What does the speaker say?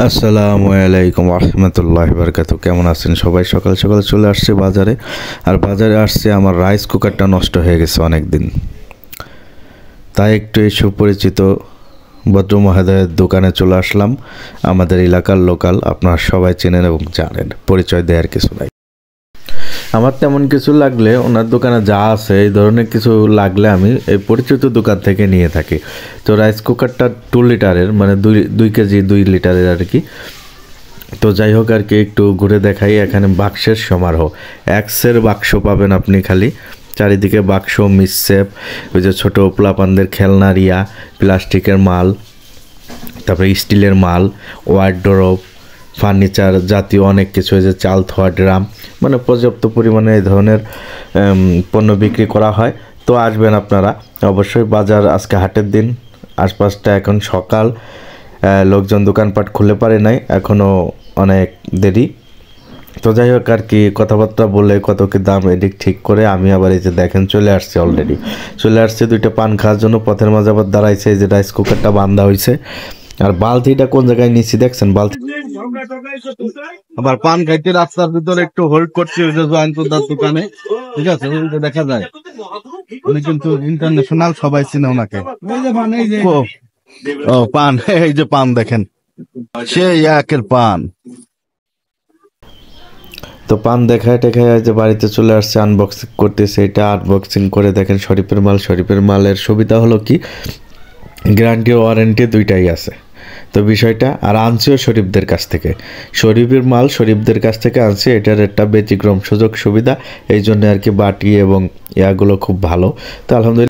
আসসালামু আলাইকুম রহমতুল্লাহ বরকাত। কেমন আছেন সবাই? সকাল সকাল চলে আসছে বাজারে, আর বাজারে আসছে আমার রাইস কুকারটা নষ্ট হয়ে গেছে অনেক দিন, তাই একটু এই সুপরিচিত ভদ্র মহোদয়ের দোকানে চলে আসলাম। আমাদের এলাকার লোকাল, আপনারা সবাই চেনেন এবং জানেন, পরিচয় দেওয়ার কিছু নাই। আমার তেমন কিছু লাগলে ওনার দোকানে যা আছে এই ধরনের কিছু লাগলে আমি এই পরিচিত দোকান থেকে নিয়ে থাকি। তো রাইস কুকারটা 2 লিটারের, মানে 2 কেজি 2 লিটারের আর কি। তো যাই হোক আর কি, একটু ঘুরে দেখাই। এখানে বাক্সের সমারোহ, এক্সের বাক্স পাবেন আপনি, খালি চারিদিকে বাক্স, মিসশেপ, ওই যে ছোটো পোলাপানদের খেলনা, রিয়া, প্লাস্টিকের মাল, তারপরে স্টিলের মাল, ওয়ার্ডরোব, ফার্নিচার জাতীয় অনেক কিছু, যে চাল ধোয়া ড্রাম, মানে পর্যাপ্ত পরিমাণে এই ধরনের পণ্য বিক্রি করা হয়। তো আসবেন আপনারা অবশ্যই। বাজার আজকে হাটের দিন, আশপাশটা এখন সকাল, লোকজন দোকানপাট খুলে পারে নাই, এখনও অনেক দেরি। তো যাই হোক আর কি, কথাবার্তা বলে কত কি দাম এদিক ঠিক করে আমি আবার এই যে দেখেন চলে আসছে, অলরেডি চলে আসছে 2টা পান খাওয়ার জন্য। পথের মাঝে আবার দাঁড়াইছে, এই যে রাইস কুকারটা বান্ধা হয়েছে। আর বালতিটা কোন জায়গায় নিচ্ছি দেখছেন? বালতি আবার পান খাইতে রাস্তার ভিতরে একটু হোল্ড করছে ওই যে জয়ন্তদার দোকানে, ঠিক আছে, ওইটা দেখা যায়। উনি কিন্তু ইন্টারন্যাশনাল, সবাই চিনে ওনাকে। ও পান, এই যে পান দেখেন, সেই একের পান। তো পান দেখায় টেখায় যে বাড়িতে চলে আসছে, আনবক্সিং করতেছে। এটা আনবক্সিং করে দেখেন শরীফের মাল। শরীফের মালের সুবিধা হলো কি, গ্যারান্টি ও ওয়ারেন্টি দুইটাই আছে। তো বিষয়টা, আর আনছিও শরীফদের কাছ থেকে, শরীফের মাল শরীফদের কাছ থেকে আনছি। এটার একটা ব্যতিক্রম সুযোগ সুবিধা, এই জন্য আর কি বাটি এবং ইয়াগুলো খুব ভালো। তো আলহামদুলিল্লাহ।